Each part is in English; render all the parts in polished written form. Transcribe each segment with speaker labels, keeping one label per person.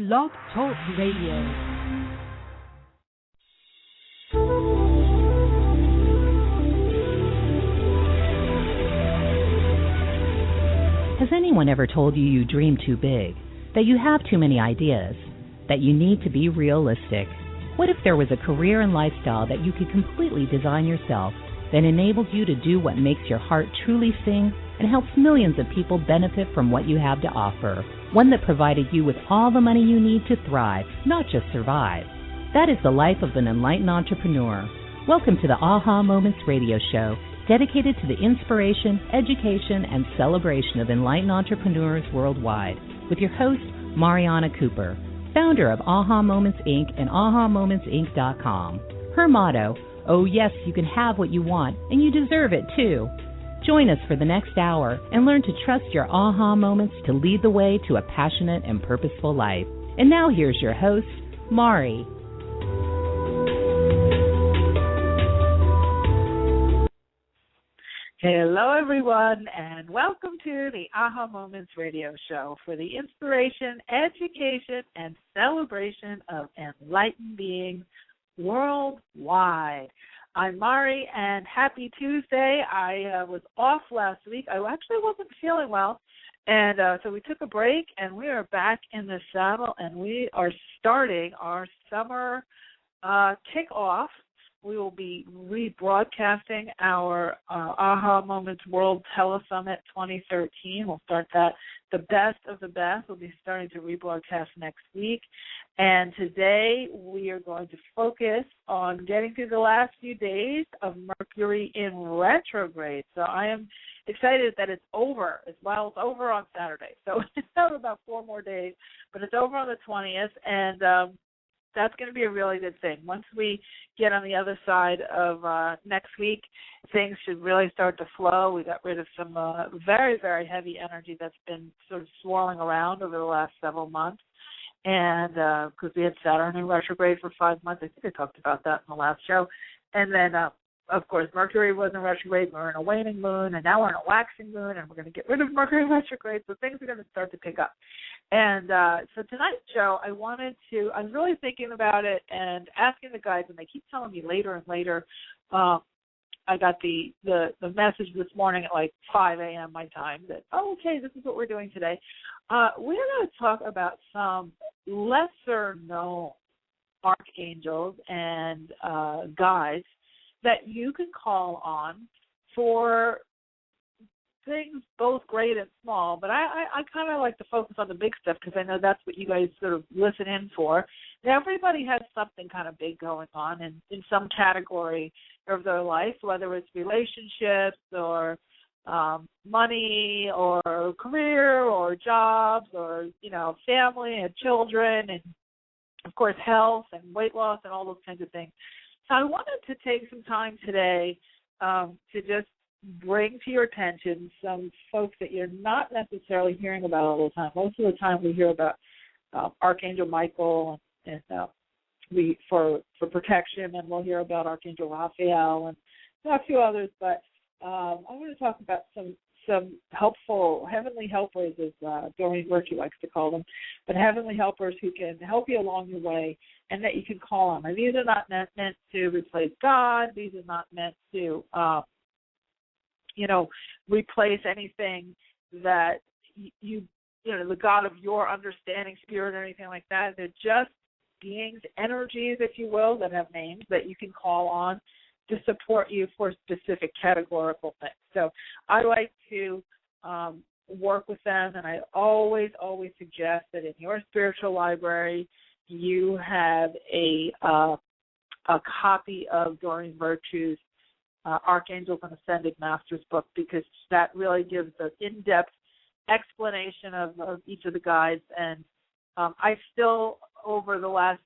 Speaker 1: Blog Talk Radio. Has anyone ever told you you dream too big, that you have too many ideas, that you need to be realistic? What if there was a career and lifestyle that you could completely design yourself that enables you to do what makes your heart truly sing and helps millions of people benefit from what you have to offer? One that provided you with all the money you need to thrive, not just survive. That is the life of an enlightened entrepreneur. Welcome to the Aha Moments radio show, dedicated to the inspiration, education, and celebration of enlightened entrepreneurs worldwide, with your host, Mariana Cooper, founder of Aha Moments Inc. and AhaMomentsInc.com. Her motto, oh yes, you can have what you want, and you deserve it too. Join us for the next hour and learn to trust your aha moments to lead the way to a passionate and purposeful life. And now here's your host, Mari.
Speaker 2: Hello, everyone, and welcome to the Aha Moments radio show for the inspiration, education, and celebration of enlightened beings worldwide. I'm Mari, and happy Tuesday. I was off last week. I actually wasn't feeling well, and so we took a break, and we are back in the saddle, and we are starting our summer kickoff. We will be rebroadcasting our Aha Moments World Telesummit 2013. We'll start that. The best of the best. We'll be starting to rebroadcast next week. And today we are going to focus on getting through the last few days of Mercury in retrograde. So I am excited that it's over. It's over on Saturday. So it's over about 4 more days, but it's over on the 20th. And that's going to be a really good thing. Once we get on the other side of next week, things should really start to flow. We got rid of some very, very heavy energy that's been sort of swirling around over the last several months. And because we had Saturn in retrograde for 5 months. I think I talked about that in the last show. And then, of course, Mercury was in retrograde. We're in a waning moon, and now we're in a waxing moon, and we're going to get rid of Mercury retrograde. So things are going to start to pick up. And so tonight's show, I was really thinking about it and asking the guys, and they keep telling me later and later. I got the message this morning at like 5 a.m. my time that, okay, this is what we're doing today. We're going to talk about some lesser-known archangels and guides that you can call on for things both great and small, but I kind of like to focus on the big stuff because I know that's what you guys sort of listen in for. Now, everybody has something kind of big going on in some category of their life, whether it's relationships or money or career or jobs or, family and children and, of course, health and weight loss and all those kinds of things. So I wanted to take some time today to just bring to your attention some folks that you're not necessarily hearing about all the time. Most of the time we hear about Archangel Michaeal and we for protection, and we'll hear about Archangel Raphael and a few others. But I want to talk about some helpful heavenly helpers, as Doreen Virtue likes to call them, but heavenly helpers who can help you along your way and that you can call on. And these are not meant to replace God. These are not meant to replace anything that the God of your understanding, spirit, or anything like that. They're just beings, energies, if you will, that have names that you can call on to support you for specific categorical things. So I like to work with them, and I always suggest that in your spiritual library you have a copy of Doreen Virtue's Archangels and Ascended Masters book, because that really gives an in-depth explanation of each of the guides. And I still, over the last,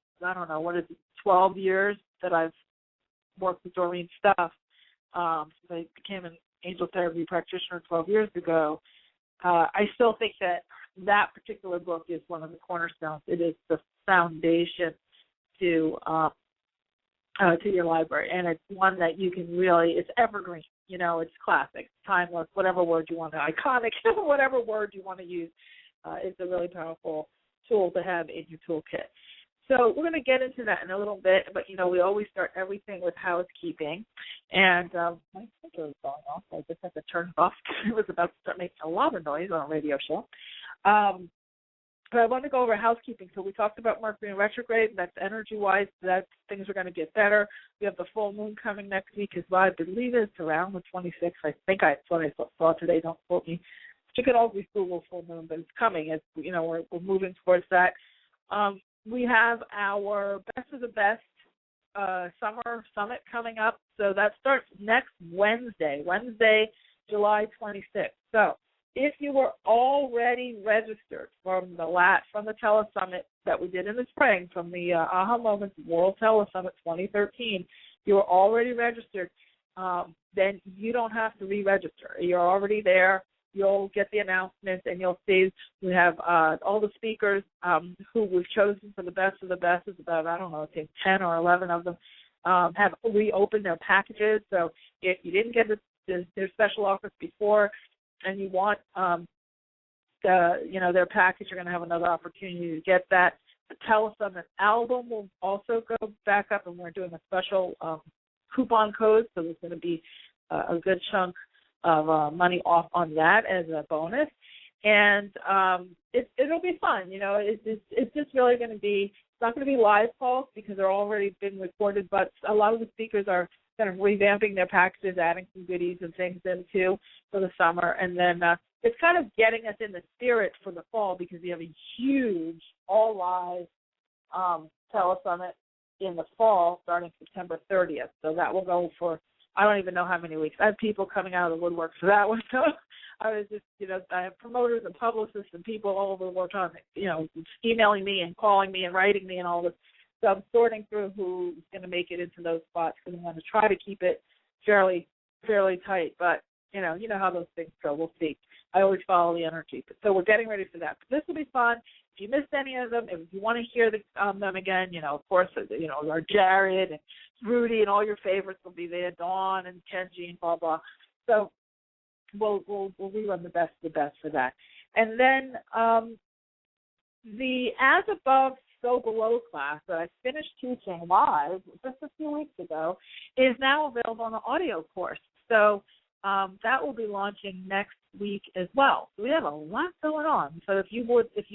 Speaker 2: 12 years that I've worked with Doreen's stuff, since I became an angel therapy practitioner 12 years ago, I still think that particular book is one of the cornerstones. It is the foundation to your library, and it's one that you can it's evergreen. It's classic, timeless, whatever word you want to, iconic, whatever word you want to use. It's a really powerful tool to have in your toolkit. So we're going to get into that in a little bit, but, we always start everything with housekeeping. And my computer is going off, so I just have to turn it off because it was about to start making a lot of noise on a radio show. But I want to go over housekeeping. So we talked about Mercury in retrograde. That's energy-wise. That things are going to get better. We have the full moon coming next week as well. I believe it's around the 26th. I think that's what I saw today. Don't quote me. You can always Google full moon, but it's coming. It's, we're moving towards that. We have our Best of the Best Summer Summit coming up. So that starts next Wednesday, July 26th. So if you were already registered from the Telesummit that we did in the spring, from the Aha Moments World Telesummit 2013, you were already registered, then you don't have to re-register. You're already there. You'll get the announcements, and you'll see we have all the speakers who we've chosen for the best of the best. It's about, I don't know, I think 10 or 11 of them have reopened their packages. So if you didn't get their special offers before and you want their package, you're going to have another opportunity to get that. The Telesummit album will also go back up, and we're doing a special coupon code, so there's going to be a good chunk of money off on that as a bonus, and it'll be fun. It's just really going to be. It's not going to be live calls because they're already been recorded, but a lot of the speakers are kind of revamping their packages, adding some goodies and things in too for the summer, and then it's kind of getting us in the spirit for the fall because we have a huge all live Telesummit in the fall starting September 30th. So that will go for, I don't even know how many weeks. I have people coming out of the woodwork for that one. So I was just, I have promoters and publicists and people all over the world trying to, emailing me and calling me and writing me and all this. So I'm sorting through who's going to make it into those spots because I'm going to try to keep it fairly tight. But, you know how those things go. We'll see. I always follow the energy. So we're getting ready for that. But this will be fun. If you missed any of them, if you want to hear them again, of course, our Jared and Rudy and all your favorites will be there, Dawn and Kenji and blah, blah. So we'll rerun the best of the best for that. And then the As Above, So Below class that I finished teaching live just a few weeks ago is now available on the audio course. So that will be launching next week as well. So we have a lot going on. So if you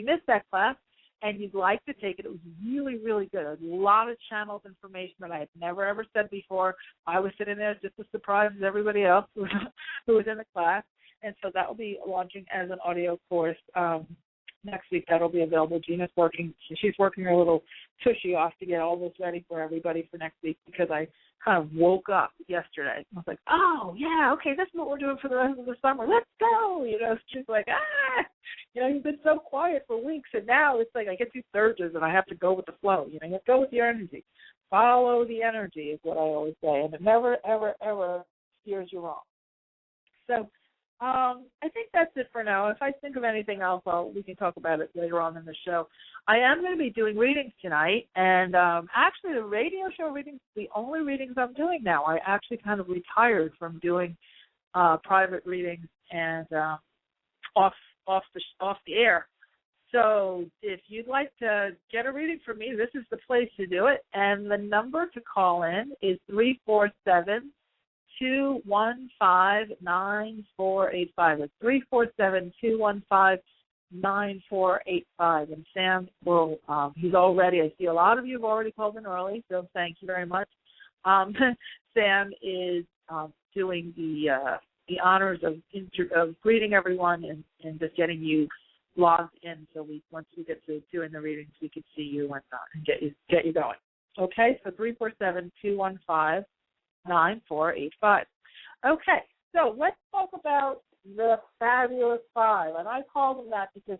Speaker 2: missed that class and you'd like to take it, it was really, really good. A lot of channeled information that I had never, ever said before. I was sitting there just as surprised as everybody else who was in the class. And so that will be launching as an audio course next week. That'll be available. Gina's working. She's working her little tushy off to get all this ready for everybody for next week because I kind of woke up yesterday. I was like, oh, yeah, okay, that's what we're doing for the rest of the summer. Let's go. She's like, you've been so quiet for weeks, and now it's like I get these surges, and I have to go with the flow. You have to go with your energy. Follow the energy is what I always say, and it never, ever, ever steers you wrong. So I think that's it for now. If I think of anything else, we can talk about it later on in the show. I am going to be doing readings tonight, and actually the radio show readings, the only readings I'm doing now. I actually kind of retired from doing private readings and off the air. So if you'd like to get a reading from me, this is the place to do it. And the number to call in is 347-215-9485. It's 347-215-9485. And Sam will, he's all ready. I see a lot of you have already called in early, so thank you very much. Sam is doing the honors of greeting everyone and just getting you logged in so once we get to doing the readings, we can see you and get you going. Okay, so 347-215-9485. Okay, so let's talk about the Fabulous Five. And I called them that because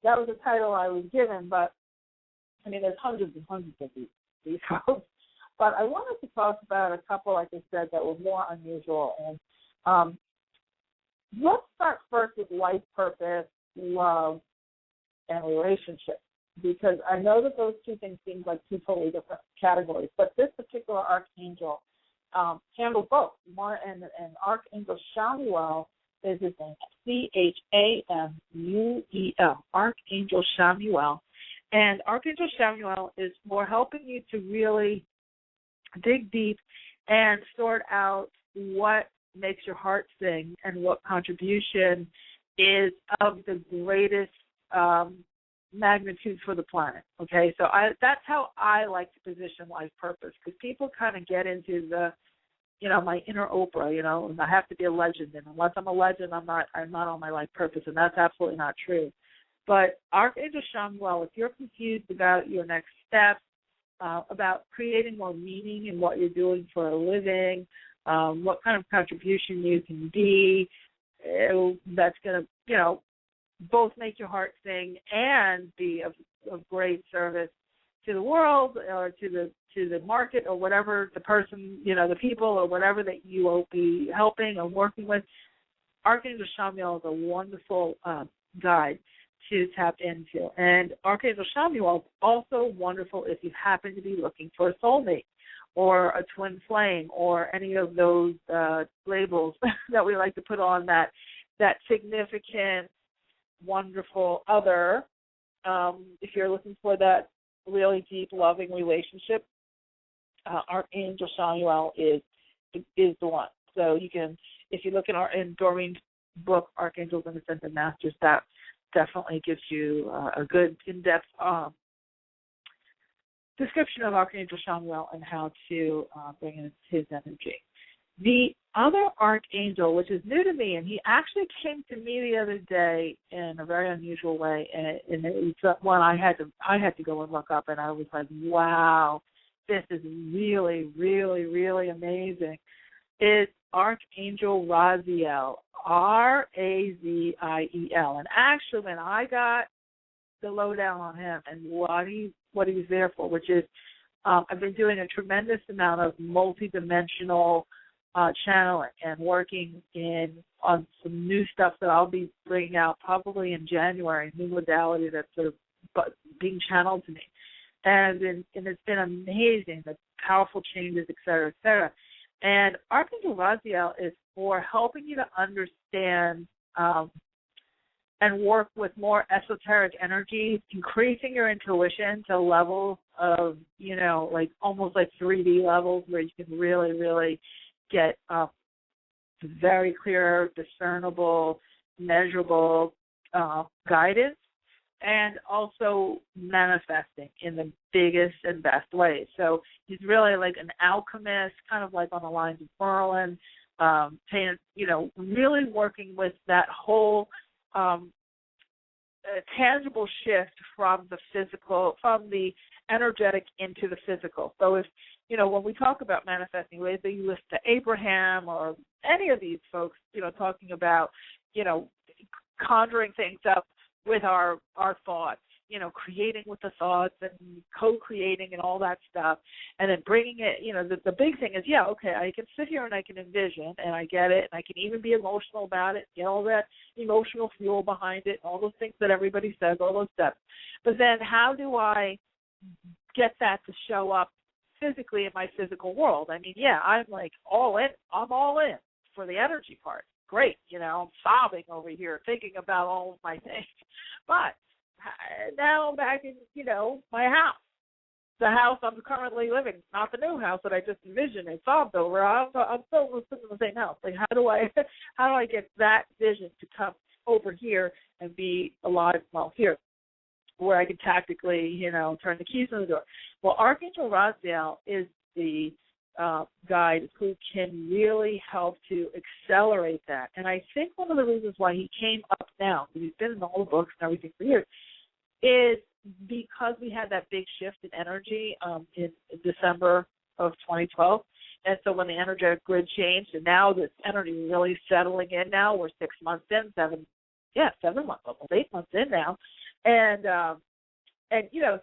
Speaker 2: that was the title I was given, but, there's hundreds and hundreds of these folks. But I wanted to talk about a couple, like I said, that were more unusual. And let's start first with life purpose, love, and relationship, because I know that those two things seem like two totally different categories, but this particular archangel handles both. And Archangel Michaeal is his name, Chamuel, Archangel Michaeal, And Archangel Samuel is for helping you to really dig deep and sort out what makes your heart sing and what contribution is of the greatest magnitude for the planet. Okay, so that's how I like to position life purpose, because people kind of get into the, my inner Oprah, and I have to be a legend, and unless I'm a legend, I'm not on my life purpose, and that's absolutely not true. But Archangel Samuel, if you're confused about your next steps, about creating more meaning in what you're doing for a living, what kind of contribution you can be, that's going to, both make your heart sing and be of great service to the world or to the market or whatever the person, the people or whatever that you will be helping or working with. Archangel Samuel is a wonderful guide to tap into. And Archangel Samuel is also wonderful if you happen to be looking for a soulmate or a twin flame or any of those labels that we like to put on that significant, wonderful other. If you're looking for that really deep, loving relationship, Archangel Samuel is the one. So you can, if you look in Doreen's book, Archangels and Ascended Masters, that definitely gives you a good in-depth description of Archangel Samuel and how to bring in his energy. The other archangel, which is new to me, and he actually came to me the other day in a very unusual way, and it's one I had to go and look up, and I was like, wow, this is really, really, really amazing. It's Archangel Raphael, Raziel. And actually, when I got the lowdown on him and what he was there for, which is I've been doing a tremendous amount of multidimensional channeling and working on some new stuff that I'll be bringing out probably in January, new modality that's sort of being channeled to me. And it's been amazing, the powerful changes, et cetera, et cetera. And Archangel Raphael is for helping you to understand and work with more esoteric energies, increasing your intuition to levels of, like almost like 3D levels where you can really, really get very clear, discernible, measurable guidance, and also manifesting in the biggest and best ways. So he's really like an alchemist, kind of like on the lines of Merlin, really working with that whole tangible shift from the physical, from the energetic into the physical. So if, when we talk about manifesting, whether you listen to Abraham or any of these folks, talking about, conjuring things up with our thoughts, creating with the thoughts and co-creating and all that stuff, and then bringing it, the big thing is, I can sit here and I can envision, and I get it, and I can even be emotional about it, get all that emotional fuel behind it, all those things that everybody says, all those steps. But then how do I get that to show up physically in my physical world? I mean, I'm like all in. I'm all in for the energy part. Great, I'm sobbing over here thinking about all of my things. But now I'm back in, my house. The house I'm currently living, not the new house that I just envisioned and sobbed over. I'm still living in the same house. Like, how do I get that vision to come over here and be alive, here, where I can tactically, turn the keys in the door? Well, Archangel Raphael is the guide who can really help to accelerate that. And I think one of the reasons why he came up now, because he's been in all the books and everything for years, is because we had that big shift in energy in December of 2012. And so when the energetic grid changed, and now this energy is really settling in now, we're 6 months in, 7 months, almost 8 months in now. And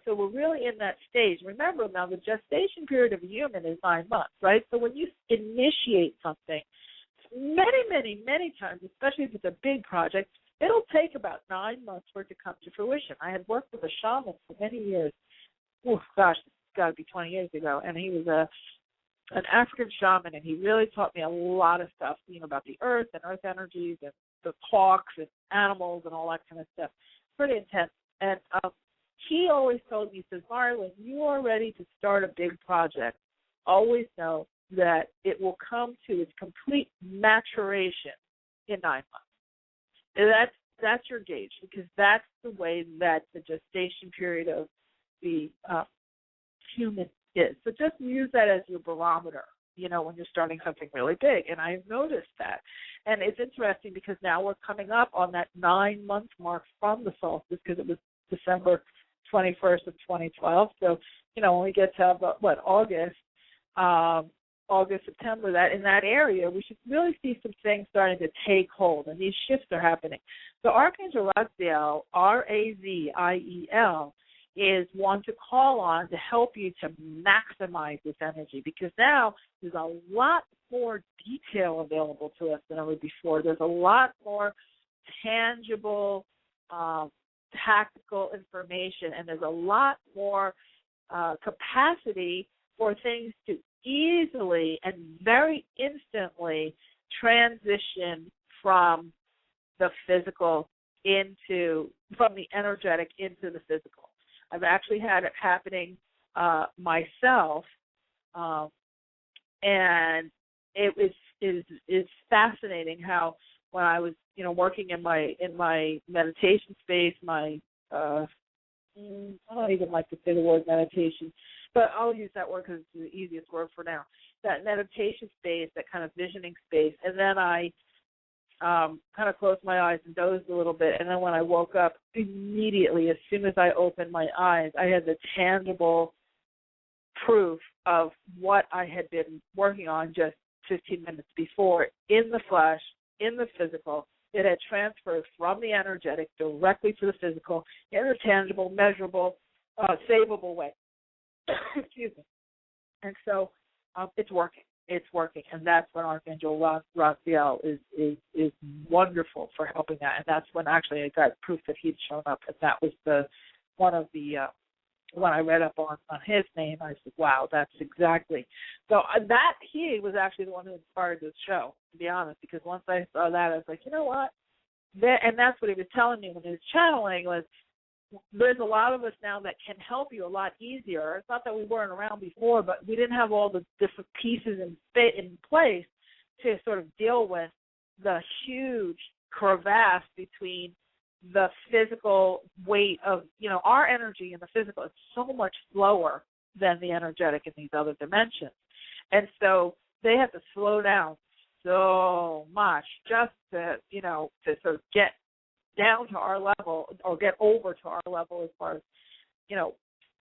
Speaker 2: so we're really in that stage. Remember now, the gestation period of a human is 9 months, right? So when you initiate something, many, many, many times, especially if it's a big project, it'll take about 9 months for it to come to fruition. I had worked with a shaman for many years. Oh, gosh, it's got to be 20 years ago. And he was an African shaman, and he really taught me a lot of stuff, about the earth and earth energies and the hawks and animals and all that kind of stuff. Pretty intense. And he always told me, he says, Mari, when you are ready to start a big project, always know that it will come to its complete maturation in 9 months. And that's your gauge, because that's the way that the gestation period of the human is. So just use that as your barometer, when you're starting something really big. And I've noticed that. And it's interesting because now we're coming up on that 9-month mark from the solstice, because it was December 21st of 2012. So, when we get to August, September, that in that area, we should really see some things starting to take hold, and these shifts are happening. So Archangel Raphael, Raziel, is one to call on to help you to maximize this energy, because now there's a lot more detail available to us than ever before. There's a lot more tangible, tactical information, and there's a lot more capacity for things to easily and very instantly transition from the physical from the energetic into the physical. I've actually had it happening myself, and it is fascinating how when I was working in my meditation space, I don't even like to say the word meditation, but I'll use that word because it's the easiest word for now. That meditation space, that kind of visioning space, and then I kind of closed my eyes and dozed a little bit, and then when I woke up, immediately, as soon as I opened my eyes, I had the tangible proof of what I had been working on just 15 minutes before, in the flesh, in the physical. It had transferred from the energetic directly to the physical in a tangible, measurable, savable way. Excuse me. And so it's working. It's working, and that's when Archangel Raphael is wonderful for helping that. And that's when actually I got proof that he'd shown up, and that was when I read up on his name, I said, wow, that's exactly. So that he was actually the one who inspired this show, to be honest, because once I saw that, I was like, you know what? And that's what he was telling me when he was channeling was, there's a lot of us now that can help you a lot easier. It's not that we weren't around before, but we didn't have all the different pieces in place to sort of deal with the huge crevasse between the physical weight of, our energy and the physical is so much slower than the energetic in these other dimensions. And so they have to slow down so much just to, to sort of get down to our level or get over to our level as far as,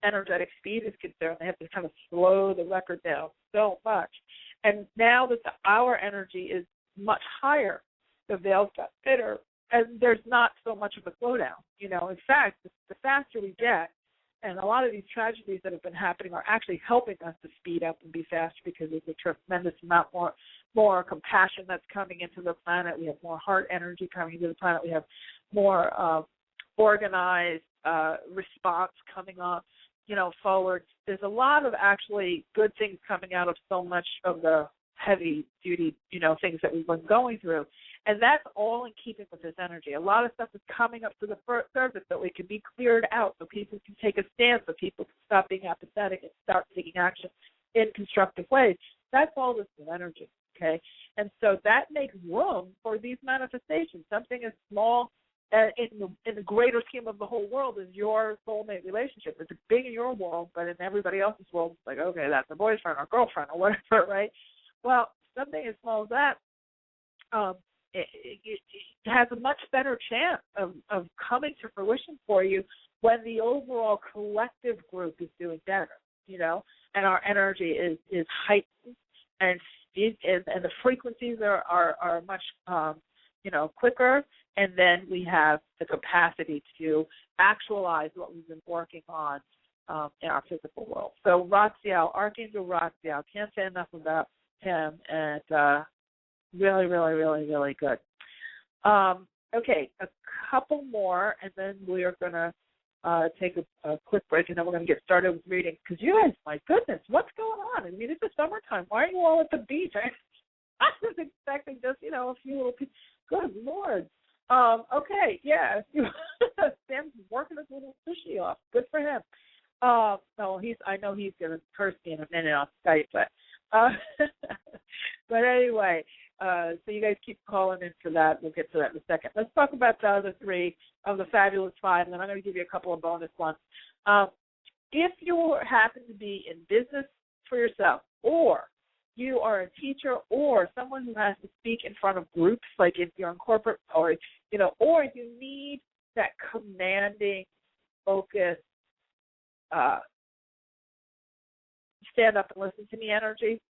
Speaker 2: energetic speed is concerned. They have to kind of slow the record down so much. And now that our energy is much higher, the veils got thinner, and there's not so much of a slowdown. In fact, the faster we get, and a lot of these tragedies that have been happening are actually helping us to speed up and be faster, because there's a tremendous amount more compassion that's coming into the planet. We have more heart energy coming into the planet. We have more organized response coming up, forward. There's a lot of actually good things coming out of so much of the heavy duty, things that we've been going through. And that's all in keeping with this energy. A lot of stuff is coming up to the surface so it can be cleared out, so people can take a stand, so people can stop being apathetic and start taking action in constructive ways. That's all this is energy, okay? And so that makes room for these manifestations. Something as small in the greater scheme of the whole world is your soulmate relationship. It's big in your world, but in everybody else's world, it's like, okay, that's a boyfriend or girlfriend or whatever, right? Well, something as small as that, it has a much better chance of coming to fruition for you when the overall collective group is doing better, and our energy is heightened, and the frequencies are much quicker, and then we have the capacity to actualize what we've been working on in our physical world. So Raziel, Archangel Raziel, can't say enough about him, and really, really, really, really good. Okay, a couple more, and then we are going to take a quick break, and then we're going to get started with reading. Because you guys, my goodness, what's going on? I mean, it's the summertime. Why are you all at the beach? I was expecting just, a few little people. Good Lord. Okay, yeah. Sam's working his little sushi off. Good for him. No, I know he's gonna curse me in a minute on Skype, but but anyway, so you guys keep calling in for that. We'll get to that in a second. Let's talk about the other three of the fabulous five, and then I'm going to give you a couple of bonus ones. If you happen to be in business for yourself, or you are a teacher, or someone who has to speak in front of groups, like if you're in corporate, or or you need that commanding, focused, stand up and listen to me energy,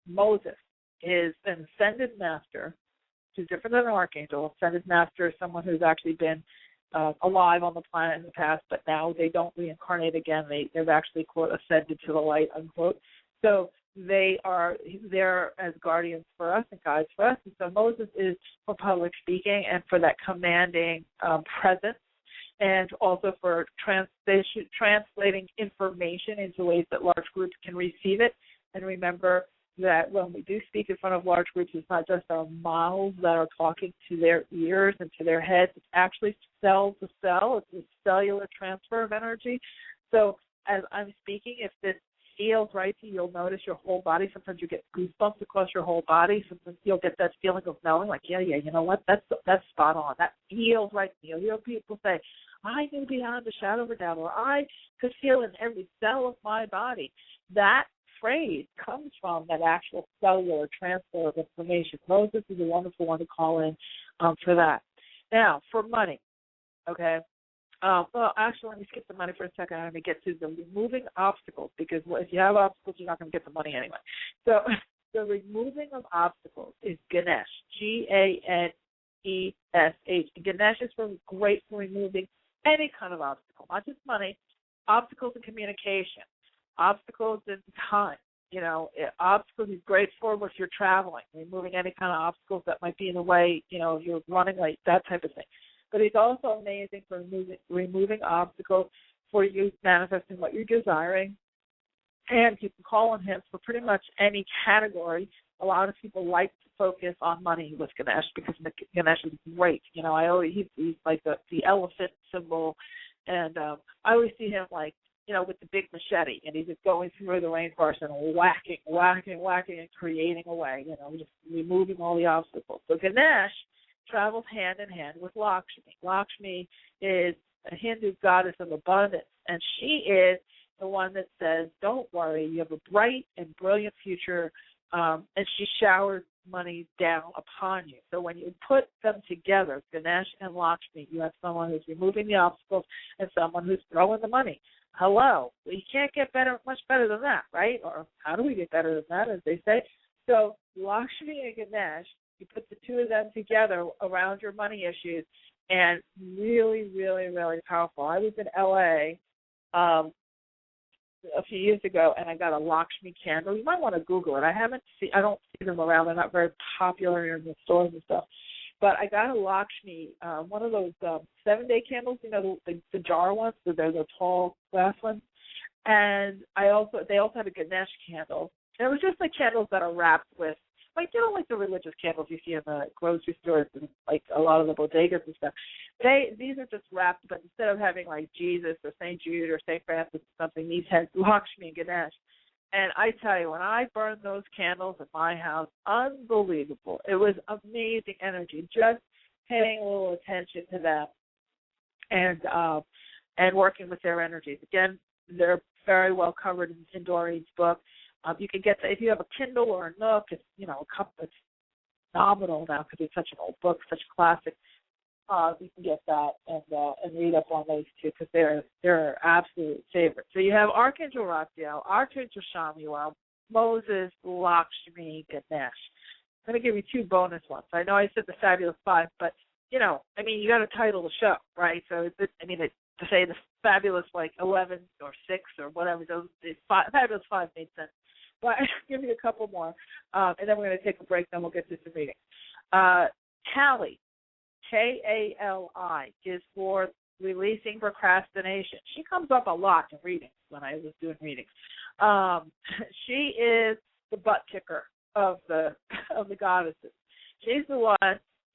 Speaker 2: Moses is an ascended master, who's different than an archangel. Ascended master is someone who's actually been alive on the planet in the past, but now they don't reincarnate again. They've actually, quote, ascended to the light, unquote. So they are there as guardians for us and guides for us. And so Moses is for public speaking and for that commanding presence, and also for translating information into ways that large groups can receive it. And remember that when we do speak in front of large groups, it's not just our mouths that are talking to their ears and to their heads. It's actually cell to cell. It's a cellular transfer of energy. So as I'm speaking, if this feels right to you, you'll notice your whole body. Sometimes you get goosebumps across your whole body. Sometimes you'll get that feeling of knowing, like, yeah, you know what, that's spot on. That feels right to you. You know, people say, I knew beyond a shadow of a doubt, or I could feel in every cell of my body. That phrase comes from that actual cellular transfer of information. Moses is a wonderful one to call in for that. Now, for money, okay? Well, actually, let me skip the money for a second. I'm going to get to the removing obstacles, because if you have obstacles, you're not going to get the money anyway. So the removing of obstacles is Ganesh, Ganesh. Ganesh is great for removing any kind of obstacle, not just money, obstacles in communication, obstacles in time. Obstacles is great for if you're traveling, removing any kind of obstacles that might be in the way, you're running late, that type of thing. But he's also amazing for removing obstacles for you manifesting what you're desiring. And you can call on him for pretty much any category. A lot of people like to focus on money with Ganesh because Ganesh is great. He's like the elephant symbol. And I always see him like, with the big machete, and he's just going through the rainforest and whacking, and creating a way, just removing all the obstacles. So Ganesh travels hand in hand with Lakshmi. Lakshmi is a Hindu goddess of abundance, and she is the one that says, don't worry, you have a bright and brilliant future, and she showers money down upon you. So when you put them together, Ganesh and Lakshmi, you have someone who's removing the obstacles and someone who's throwing the money. Hello. Well, you can't get much better than that, right? Or how do we get better than that, as they say? So Lakshmi and Ganesh, you put the two of them together around your money issues, and really, really, really powerful. I was in L.A. A few years ago, and I got a Lakshmi candle. You might want to Google it. I don't see them around. They're not very popular in the stores and stuff. But I got a Lakshmi, one of those 7-day candles, the jar ones, they're the tall glass ones. And they also had a Ganesh candle. And it was just like candles that are wrapped with, like, like the religious candles you see in the grocery stores and like a lot of the bodegas and stuff. These are just wrapped, but instead of having like Jesus or St. Jude or St. Francis or something, these had Lakshmi and Ganesh. And I tell you, when I burned those candles at my house, unbelievable. It was amazing energy, just paying a little attention to them and working with their energies. Again, they're very well covered in Doreen's book. You can get if you have a Kindle or a Nook, it's a cup that's nominal now because it's such an old book, such a classic. You can get that and read up on those two because they're absolute favorites. So you have Archangel Raphael, Archangel Michaeal, Moses, Lakshmi, Ganesh. I'm going to give you two bonus ones. I know I said the fabulous five, but you got to title the show, right? So to say the fabulous 11 or 6 or whatever, fabulous 5 made sense. But I'll give you a couple more, and then we're going to take a break. Then we'll get to some readings. Kali. Kali is for releasing procrastination. She comes up a lot in readings when I was doing readings. She is the butt kicker of the goddesses. She's the one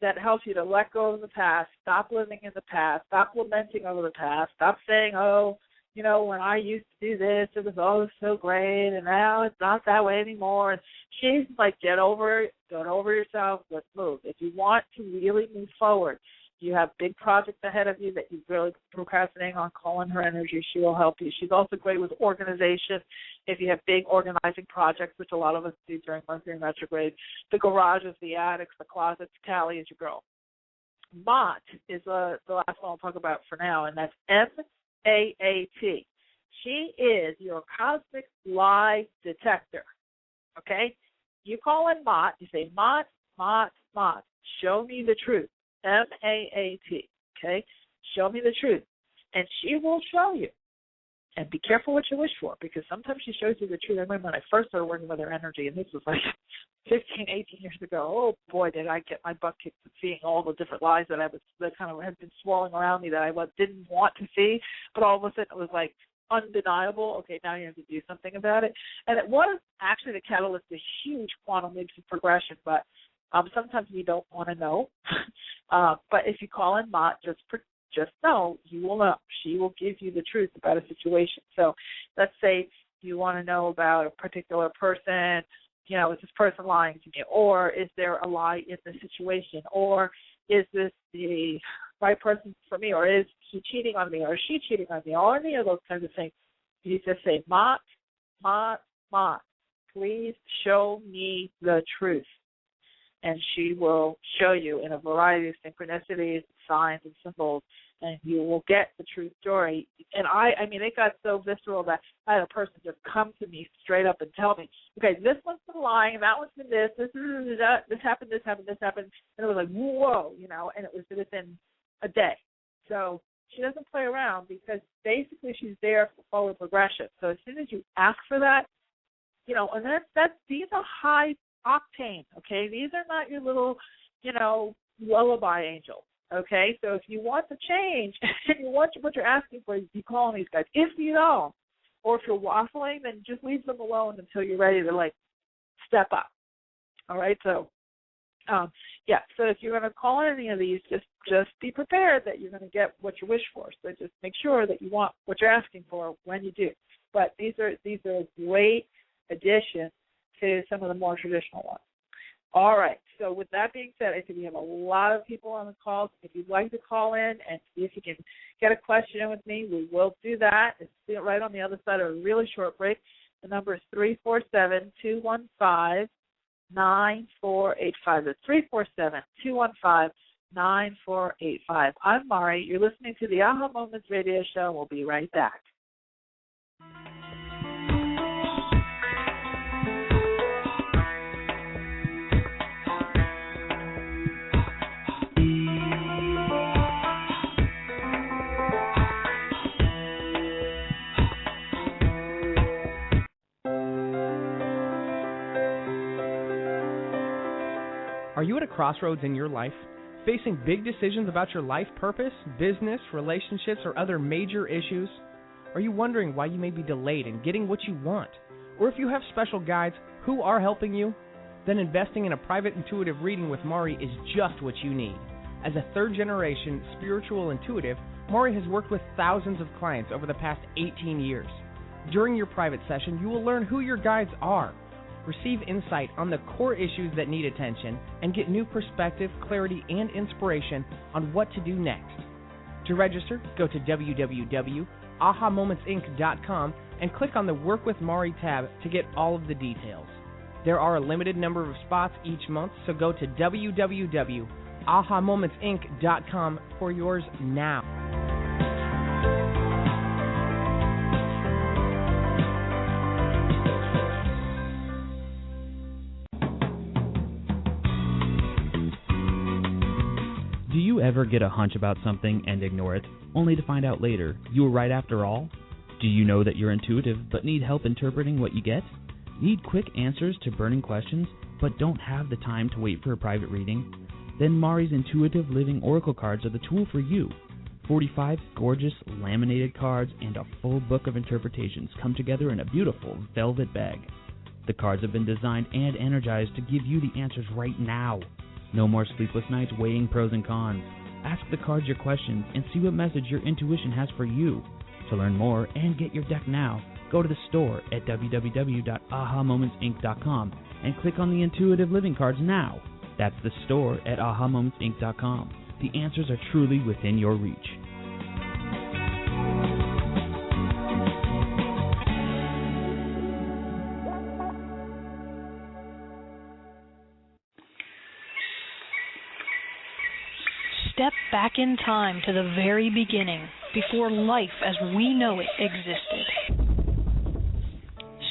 Speaker 2: that helps you to let go of the past, stop living in the past, stop lamenting over the past, stop saying, oh, you know, when I used to do this, it was always so great, and now it's not that way anymore. And she's like, get over it, get over yourself, let's move. If you want to really move forward, you have big projects ahead of you that you've really procrastinating on, call in her energy. She will help you. She's also great with organization. If you have big organizing projects, which a lot of us do during Mercury retrograde, the garages, the attics, the closets, Callie is your girl. Mott is the last one I'll talk about for now, and that's M-A-A-T. She is your cosmic lie detector, okay? You call in Mott, you say, Mott, Mott, Mott, show me the truth. M-A-A-T, okay? Show me the truth. And she will show you. And be careful what you wish for, because sometimes she shows you the truth. I remember when I first started working with her energy, and this was like 15, 18 years ago. Oh, boy, did I get my butt kicked at seeing all the different lies that kind of had been swirling around me that I didn't want to see. But all of a sudden it was like undeniable. Okay, now you have to do something about it. And it was actually the catalyst to huge quantum leaps of progression, but sometimes we don't want to know. But if you call in Mott, just know, you will know. She will give you the truth about a situation. So let's say you want to know about a particular person, you know, is this person lying to me? Or is there a lie in the situation? Or is this the right person for me? Or is he cheating on me? Or is she cheating on me? Or any of those kinds of things. You just say, Mott, Mott, Mott, please show me the truth. And she will show you in a variety of synchronicities, signs, and symbols, and you will get the true story. And I mean, it got so visceral that I had a person just come to me straight up and tell me, okay, this one's been lying, that one's been this happened, this happened, this happened. And it was like, whoa, you know, and it was within a day. So she doesn't play around, because basically she's there for forward progression. So as soon as you ask for that, you know, and these are high octane, okay? These are not your little, you know, lullaby angels, okay? So if you want to change and you want what you're asking for, you call on these guys. If you don't, or if you're waffling, then just leave them alone until you're ready to, like, step up, all right? So, yeah, so if you're going to call on any of these, just be prepared that you're going to get what you wish for. So just make sure that you want what you're asking for when you do. But these are a great addition to some of the more traditional ones. All right. So with that being said, I think we have a lot of people on the call. If you'd like to call in and see if you can get a question in with me, we will do that. It's right on the other side of a really short break. The number is 347-215-9485. That's 347-215-9485. I'm Mari. You're listening to the Aha Moments radio show. We'll be right back.
Speaker 3: Are you at a crossroads in your life, facing big decisions about your life purpose, business, relationships, or other major issues? Are you wondering why you may be delayed in getting what you want? Or if you have special guides who are helping you? Then investing in a private intuitive reading with Mari is just what you need. As a third-generation spiritual intuitive, Mari has worked with thousands of clients over the past 18 years. During your private session, you will learn who your guides are, receive insight on the core issues that need attention, and get new perspective, clarity, and inspiration on what to do next. To register, go to www.ahamomentsinc.com and click on the Work with Mari tab to get all of the details. There are a limited number of spots each month, so go to www.ahamomentsinc.com for yours now.
Speaker 4: Do you ever get a hunch about something and ignore it, only to find out later you were right after all? Do you know that you're intuitive but need help interpreting what you get? Need quick answers to burning questions but don't have the time to wait for a private reading? Then Mari's Intuitive Living Oracle cards are the tool for you. 45 gorgeous laminated cards and a full book of interpretations come together in a beautiful velvet bag. The cards have been designed and energized to give you the answers right now. No more sleepless nights weighing pros and cons. Ask the cards your questions and see what message your intuition has for you. To learn more and get your deck now, go to the store at www.ahamomentsinc.com and click on the Intuitive Living cards now. That's the store at ahamomentsinc.com. The answers are truly within your reach.
Speaker 5: Step back in time to the very beginning, before life as we know it existed.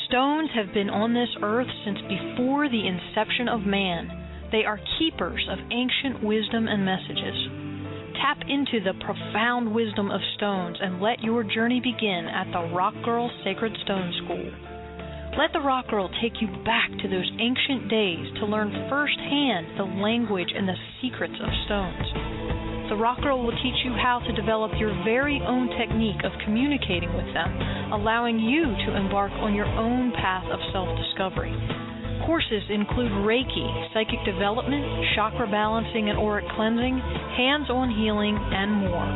Speaker 5: Stones have been on this earth since before the inception of man. They are keepers of ancient wisdom and messages. Tap into the profound wisdom of stones and let your journey begin at the Rock Girl Sacred Stone School. Let the Rock Girl take you back to those ancient days to learn firsthand the language and the secrets of stones. The Rock Girl will teach you how to develop your very own technique of communicating with them, allowing you to embark on your own path of self-discovery. Courses include Reiki, psychic development, chakra balancing and auric cleansing, hands-on healing, and more.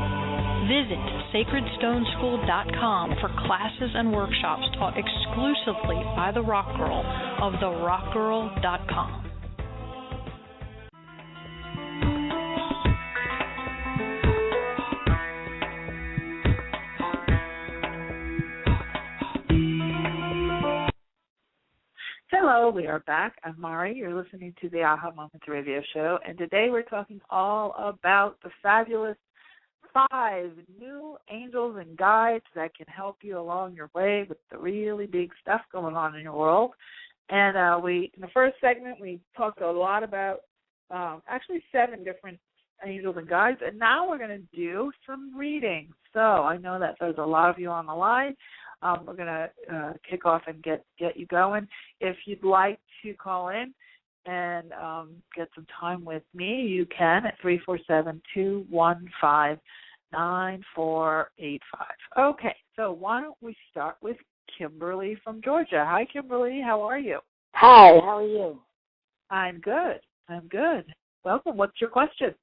Speaker 5: Visit sacredstoneschool.com for classes and workshops taught exclusively by the Rock Girl of therockgirl.com.
Speaker 2: Hello, we are back. I'm Mari. You're listening to the Aha Moments radio show, and today we're talking all about the fabulous 5 new angels and guides that can help you along your way with the really big stuff going on in your world. And in the first segment, we talked a lot about actually 7 different angels and guides, and now we're going to do some readings. So I know that there's a lot of you on the line. We're going to kick off and get you going. If you'd like to call in and get some time with me, you can at 347-215-9485. Okay, so why don't we start with Kimberly from Georgia. Hi, Kimberly. How are you?
Speaker 6: Hi, how are you?
Speaker 2: I'm good. Welcome. What's your question?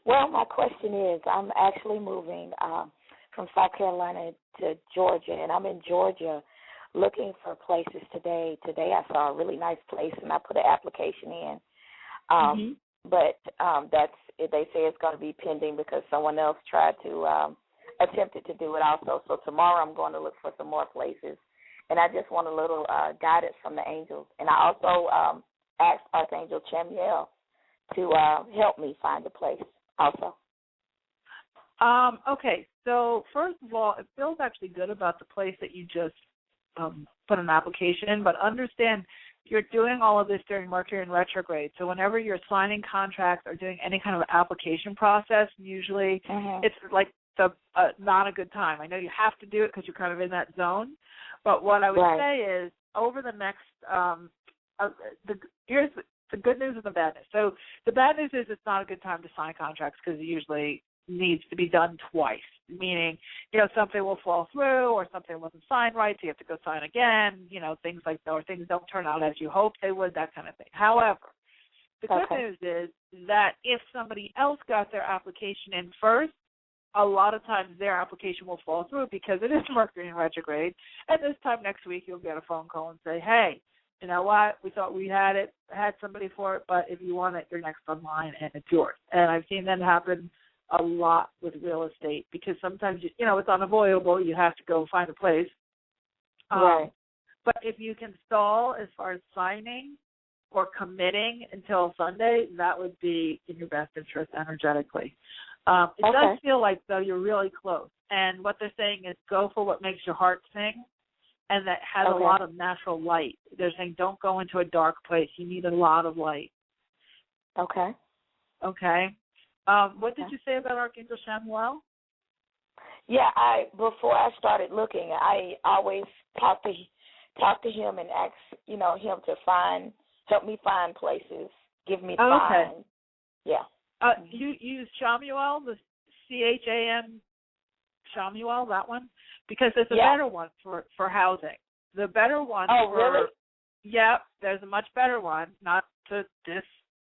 Speaker 6: Well, my question is, I'm actually moving from South Carolina to Georgia, and I'm in Georgia looking for places today. Today I saw a really nice place, and I put an application in. But they say it's going to be pending because someone else tried to attempted to do it also. So tomorrow I'm going to look for some more places, and I just want a little guidance from the angels. And I also asked Archangel Michaeal to help me find a place also.
Speaker 2: Okay, so first of all, it feels actually good about the place that you just put an application in, but understand you're doing all of this during Mercury in retrograde. So whenever you're signing contracts or doing any kind of application process, usually it's like not a good time. I know you have to do it because you're kind of in that zone, but what I would say is over the next here's the good news and the bad news. So the bad news is it's not a good time to sign contracts because it usually needs to be done twice, meaning, something will fall through or something wasn't signed right, so you have to go sign again, things like that, or things don't turn out as you hoped they would, that kind of thing. However, the good news is that if somebody else got their application in first, a lot of times their application will fall through because it is Mercury in retrograde, and this time next week you'll get a phone call and say, hey, you know what, we thought we had somebody for it, but if you want it, you're next on line and it's yours. And I've seen that happen a lot with real estate because sometimes, it's unavoidable. You have to go find a place. Right. But if you can stall as far as signing or committing until Sunday, that would be in your best interest energetically. It does feel like, though, you're really close. And what they're saying is go for what makes your heart sing and that has a lot of natural light. They're saying don't go into a dark place. You need a lot of light. Okay. What did you say about Archangel Michaeal?
Speaker 6: Yeah, before I started looking, I always talk to him and ask, him to help me find places, give me signs. Yeah.
Speaker 2: You use Michaeal, the CHAM Michaeal, that one, because there's a better one for housing. The better one.
Speaker 6: Oh, really?
Speaker 2: Yeah, there's a much better one, not to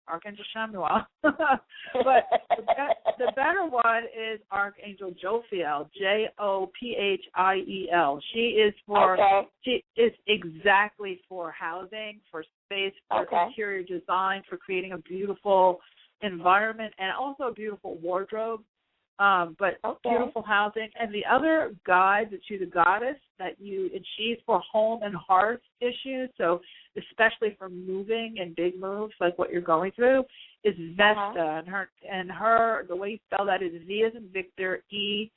Speaker 2: Archangel Michaeal. But the better one is Archangel Raphael, Jophiel. She is exactly for housing, for space, for interior design, for creating a beautiful environment and also a beautiful wardrobe. But beautiful housing. And the other guide that she's a goddess and she's for home and hearth issues, so especially for moving and big moves like what you're going through, is Vesta. And her the way you spell that is V as in Victor, E,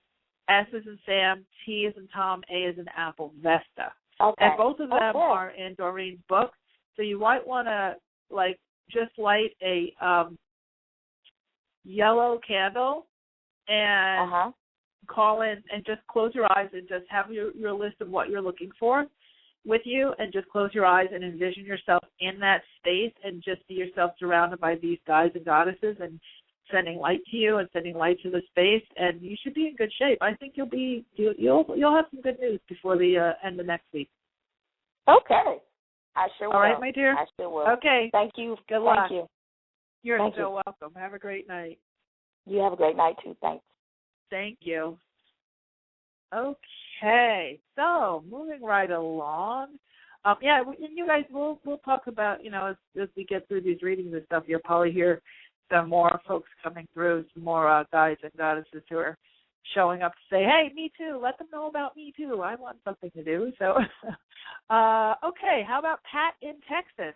Speaker 2: S as in Sam, T as in Tom, A as in Apple, Vesta. And both of them are in Doreen's book. So you might want to just light a yellow candle and call in and just close your eyes and just have your list of what you're looking for with you, and just close your eyes and envision yourself in that space and just see yourself surrounded by these guides and goddesses and sending light to you and sending light to the space, and you should be in good shape. I think you'll have some good news before the end of next week.
Speaker 6: Okay. I sure will.
Speaker 2: All right, my dear?
Speaker 6: I sure will.
Speaker 2: Okay.
Speaker 6: Thank you.
Speaker 2: Good luck.
Speaker 6: Thank you.
Speaker 2: You're so welcome. Have a great night.
Speaker 6: You have a great night, too. Thanks.
Speaker 2: Thank you. Okay, so moving right along. You guys, we'll talk about, as we get through these readings and stuff, you'll probably hear some more folks coming through, some more guides and goddesses who are showing up to say, hey, me too. Let them know about me too. I want something to do. So, okay, how about Pat in Texas?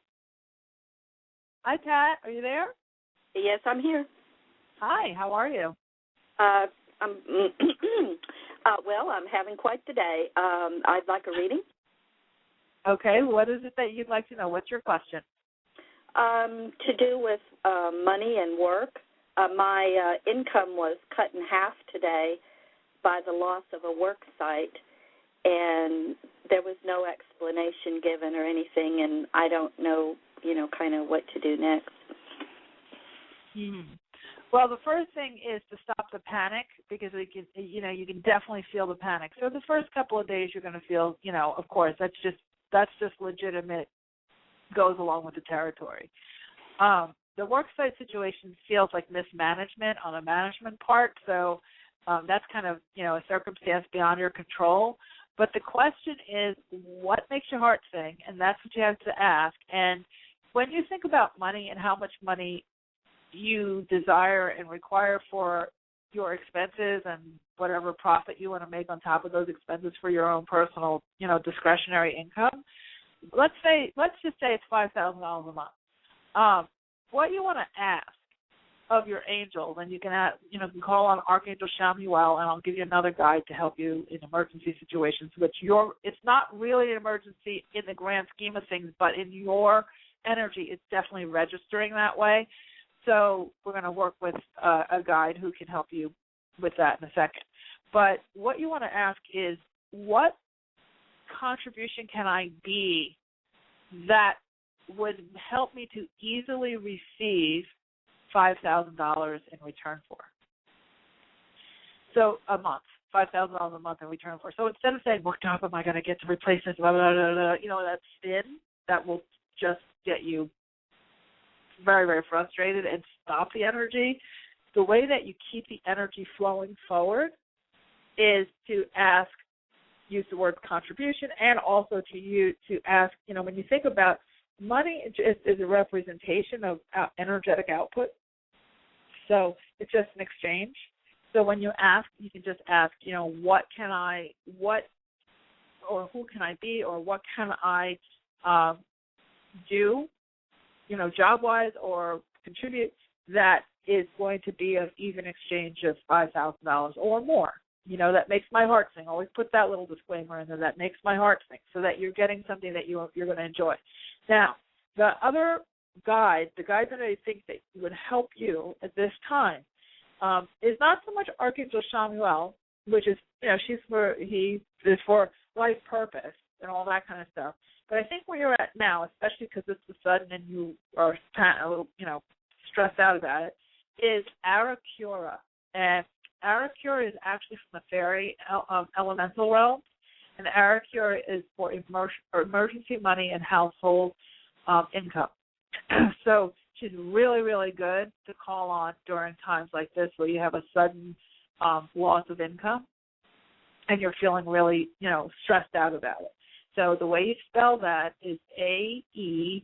Speaker 2: Hi, Pat. Are you there?
Speaker 7: Yes, I'm here.
Speaker 2: Hi, how are you?
Speaker 7: Well, I'm having quite the day. I'd like a reading.
Speaker 2: Okay, what is it that you'd like to know? What's your question?
Speaker 7: To do with money and work. My income was cut in half today by the loss of a work site, and there was no explanation given or anything, and I don't know, kind of what to do next.
Speaker 2: Well, the first thing is to stop the panic, because you can definitely feel the panic. So the first couple of days you're going to feel, of course, that's just legitimate, goes along with the territory. The worksite situation feels like mismanagement on a management part, so that's kind of, a circumstance beyond your control. But the question is, what makes your heart sing? And that's what you have to ask. And when you think about money and how much money you desire and require for your expenses and whatever profit you want to make on top of those expenses for your own personal, discretionary income, let's just say it's $5,000 a month. What you want to ask of your angels, and you can call on Archangel Michaeal, and I'll give you another guide to help you in emergency situations, it's not really an emergency in the grand scheme of things, but in your energy, it's definitely registering that way. So we're going to work with a guide who can help you with that in a second. But what you want to ask is, what contribution can I be that would help me to easily receive $5,000 in return for? So a month, $5,000 a month in return for. So instead of saying, what job am I going to get to replace this, blah, blah, blah, blah, that spin, that will just get you very, very frustrated and stop the energy. The way that you keep the energy flowing forward is to use the word contribution, and also to ask, when you think about money, is a representation of energetic output. So it's just an exchange. So when you ask, you can just ask, what or who can I be, or what can I do, job-wise, or contribute that is going to be an even exchange of $5,000 or more. That makes my heart sing. Always put that little disclaimer in there, that makes my heart sing, so that you're getting something that you're going to enjoy. Now, the other guide, the guide that I think that would help you at this time, is not so much Archangel Michaeal, which is, he is for life purpose and all that kind of stuff. But I think where you're at now, especially because it's the sudden and you are kind of a little, stressed out about it, is Arachura. And Arachura is actually from the fairy elemental realm, and Arachura is for emergency money and household income. So She's really, really good to call on during times like this where you have a sudden loss of income and you're feeling really, stressed out about it. So the way you spell that is A-E-R-A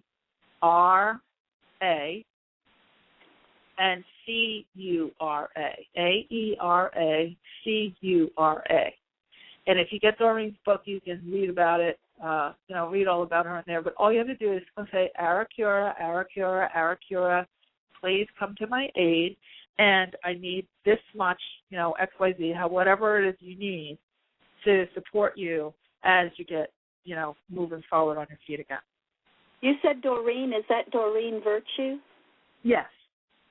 Speaker 2: and C-U-R-A. A-E-R-A-C-U-R-A. And if you get Doreen's book, you can read about it, read all about her in there. But all you have to do is say, Aracura, Aracura, Aracura, please come to my aid, and I need this much, XYZ, whatever it is you need to support you as you get, moving forward on your feet again.
Speaker 7: You said Doreen. Is that Doreen Virtue?
Speaker 2: Yes.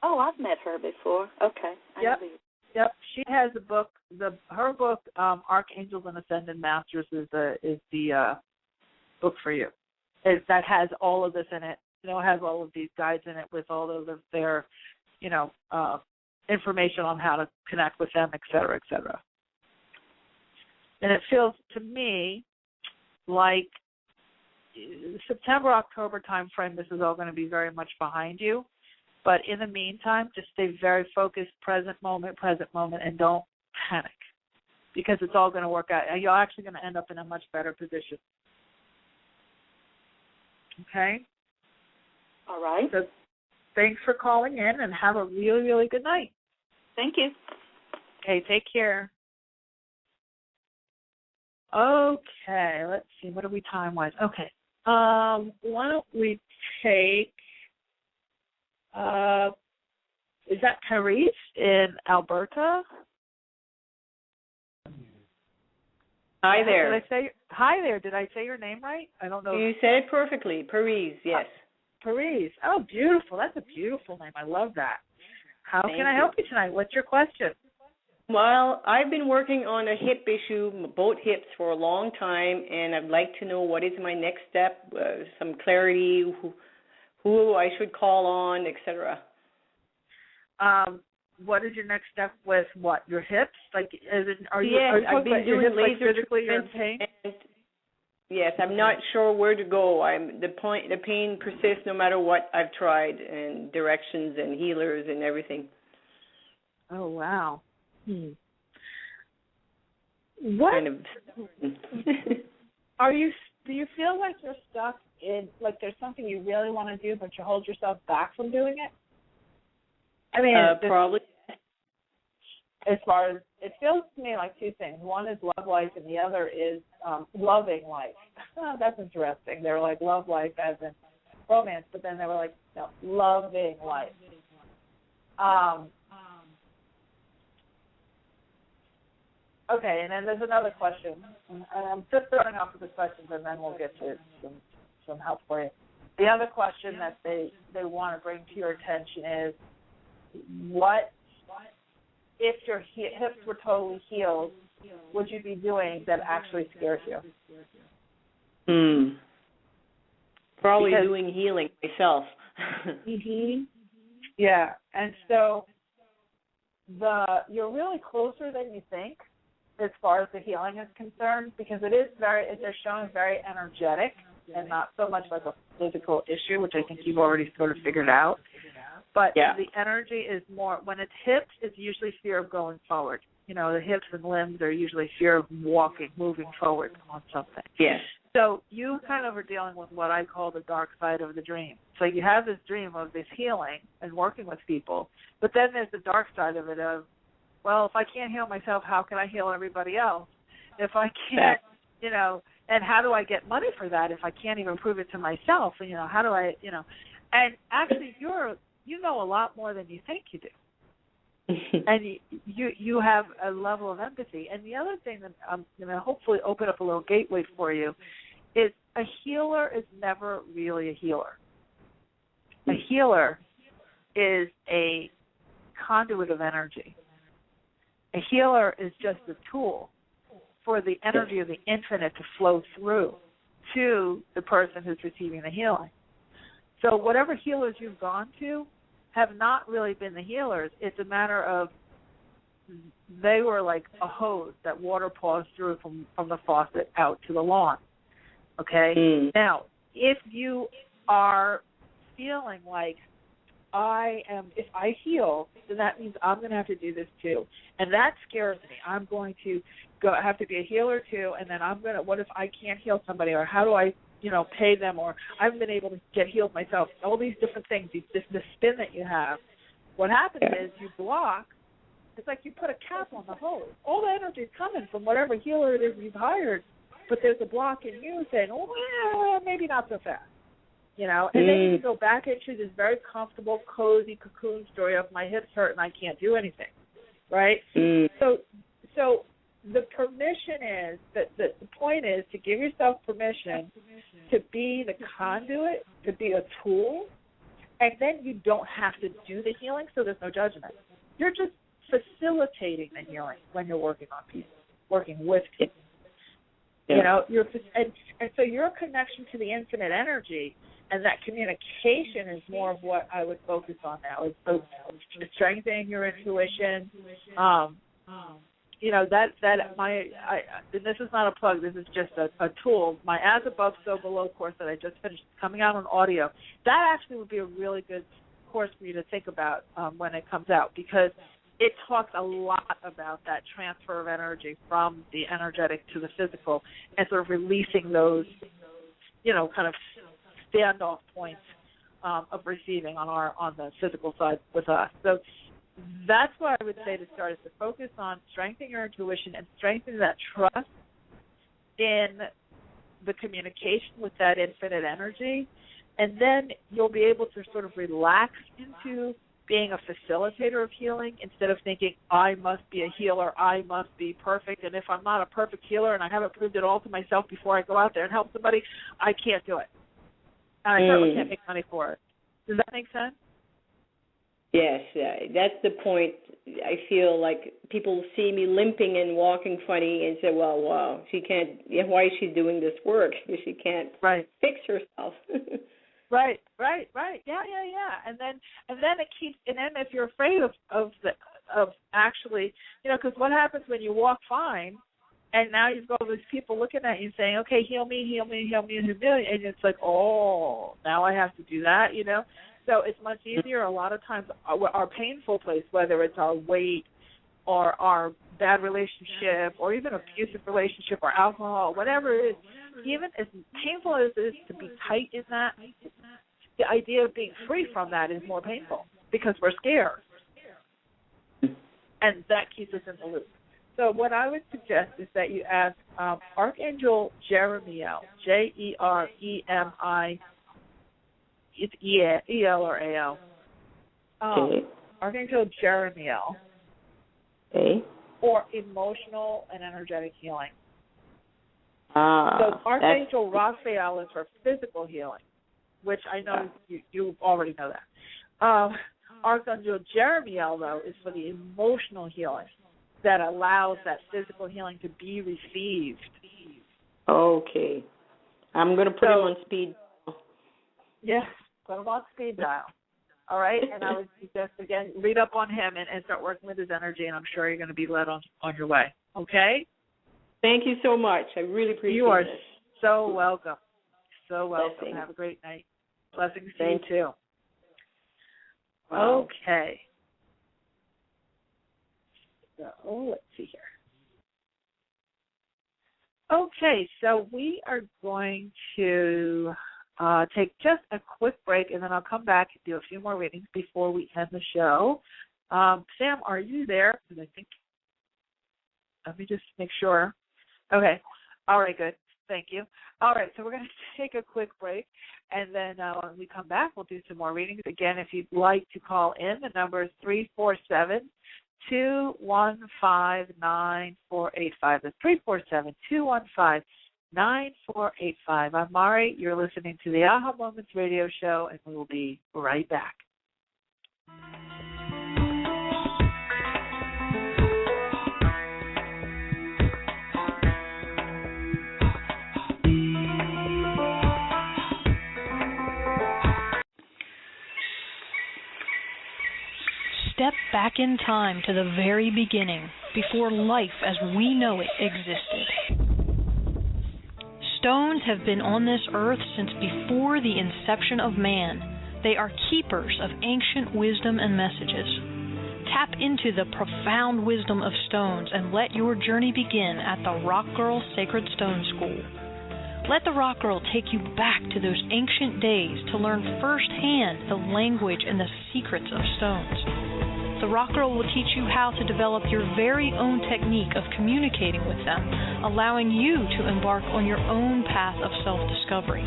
Speaker 7: Oh, I've met her before. Okay.
Speaker 2: Yep. She has a book. Her book, Archangels and Ascended Masters, is the book for you. That has all of this in it. Has all of these guides in it with all of their, information on how to connect with them, et cetera, et cetera. And it feels to me like September, October time frame, this is all going to be very much behind you. But in the meantime, just stay very focused, present moment, and don't panic because it's all going to work out. You're actually going to end up in a much better position. Okay?
Speaker 7: All right.
Speaker 2: So thanks for calling in and have a really, really good night.
Speaker 7: Thank you.
Speaker 2: Okay, take care. Okay, let's see. What are we time-wise? Okay. Why don't we take, is that Paris in Alberta?
Speaker 8: Hi there.
Speaker 2: Hi there. Did I say your name right? I don't know.
Speaker 8: You said it perfectly. Paris, yes.
Speaker 2: Paris. Oh, beautiful. That's a beautiful name. I love that. How can I help you tonight? What's your question?
Speaker 8: Well, I've been working on a hip issue, both hips, for a long time, and I'd like to know what is my next step, some clarity, who I should call on, etc.
Speaker 2: What is your next step with what? Your hips? Like,
Speaker 8: I've been doing laser treatments. Yes, I'm not sure where to go. The pain persists no matter what I've tried, and directions and healers and everything.
Speaker 2: Oh wow. What
Speaker 8: kind of
Speaker 2: do you feel like you're stuck in, like there's something you really want to do but you hold yourself back from doing it? I mean,
Speaker 8: probably.
Speaker 2: As far as, it feels to me like two things. One is love life and the other is loving life. Oh, that's interesting. They were like love life as in romance, but then they were like, no, loving life. Okay, and then there's another question. And I'm just starting off with the questions, and then we'll get to some help for you. The other question that they want to bring to your attention is, what if your hips were totally healed, would you be doing that actually scares you?
Speaker 8: Probably doing healing myself.
Speaker 2: Mm-hmm. Yeah, and so you're really closer than you think as far as the healing is concerned, because they're showing very energetic and not so much like a physical issue, which I think you've already sort of figured out. But the energy is more, when it's hips, it's usually fear of going forward. The hips and limbs are usually fear of moving forward on something.
Speaker 8: Yes.
Speaker 2: So you kind of are dealing with what I call the dark side of the dream. So you have this dream of this healing and working with people, but then there's the dark side of it of, well, if I can't heal myself, how can I heal everybody else? If I can't, and how do I get money for that if I can't even prove it to myself? How do I, and actually you know a lot more than you think you do. And you have a level of empathy. And the other thing that I'm going to hopefully open up a little gateway for you is a healer is never really a healer. A healer is a conduit of energy. A healer is just a tool for the energy of the infinite to flow through to the person who's receiving the healing. So whatever healers you've gone to have not really been the healers. It's a matter of they were like a hose that water pours through from the faucet out to the lawn. Okay? Now, if you are feeling like I heal, then that means I'm going to have to do this too, and that scares me. I'm going to have to be a healer too, and then what if I can't heal somebody, or how do I, pay them, or I haven't been able to get healed myself? All these different things, the spin that you have. What happens is you block. It's like you put a cap on the hose. All the energy is coming from whatever healer it is you've hired, but there's a block in you saying, oh, well, maybe not so fast. And then you can go back into this very comfortable, cozy cocoon story of my hips hurt and I can't do anything, right? So the permission is, the point is to give yourself permission to be the conduit, to be a tool, and then you don't have to do the healing, so there's no judgment. You're just facilitating the healing when you're working on people, working with people. Yeah. And so your connection to the infinite energy and that communication is more of what I would focus on now. Is strengthening your intuition. And this is not a plug. This is just a tool. My As Above, So Below course that I just finished coming out on audio. That actually would be a really good course for you to think about when it comes out, because it talks a lot about that transfer of energy from the energetic to the physical and sort of releasing those, kind of standoff points of receiving on the physical side with us. So that's what I would say to start, is to focus on strengthening your intuition and strengthening that trust in the communication with that infinite energy. And then you'll be able to sort of relax into being a facilitator of healing instead of thinking, I must be a healer, I must be perfect, and if I'm not a perfect healer and I haven't proved it all to myself before I go out there and help somebody, I can't do it. And I certainly can't make money for it. Does that make sense?
Speaker 8: Yes, that's the point. I feel like people see me limping and walking funny and say, well, wow, she can't, why is she doing this work? She can't fix herself.
Speaker 2: Right. Yeah. And then it keeps, and then if you're afraid of actually, because what happens when you walk fine, and now you've got all these people looking at you saying, okay, heal me, and it's like, oh, now I have to do that, So it's much easier. A lot of times our painful place, whether it's our weight or our bad relationship or even abusive relationship or alcohol, whatever it is, even as painful as it is to be tight in that, the idea of being free from that is more painful because we're scared. And that keeps us in the loop. So what I would suggest is that you ask Archangel Jeremiel, Jeremi, it's E-L or A-L. Archangel Jeremiel. Or emotional and energetic healing. So Archangel Raphael is for physical healing, which I know you already know that. Archangel Jeremiel, though, is for the emotional healing that allows that physical healing to be received.
Speaker 8: Okay. I'm going to put him on speed.
Speaker 2: Yes, put him on speed dial. All right? And I would suggest, again, read up on him and start working with his energy, and I'm sure you're going to be led on your way. Okay?
Speaker 8: Thank you so much. I really appreciate it.
Speaker 2: You are so welcome. So welcome.
Speaker 8: Blessings.
Speaker 2: Have a great night. Blessings to you, too.
Speaker 8: Wow.
Speaker 2: Okay. So let's see here. Okay, so we are going to take just a quick break, and then I'll come back and do a few more readings before we end the show. Sam, are you there? Because I think, let me just make sure. Okay. All right, good. Thank you. All right, so we're going to take a quick break, and then when we come back, we'll do some more readings. Again, if you'd like to call in, the number is 347-215-9485. That's 347-215-9485. I'm Mari. You're listening to the Aha Moments radio show, and we will be right back.
Speaker 5: Step back in time to the very beginning, before life as we know it existed. Stones have been on this earth since before the inception of man. They are keepers of ancient wisdom and messages. Tap into the profound wisdom of stones and let your journey begin at the Rock Girl Sacred Stone School. Let the Rock Girl take you back to those ancient days to learn firsthand the language and the secrets of stones. The Rock Girl will teach you how to develop your very own technique of communicating with them, allowing you to embark on your own path of self-discovery.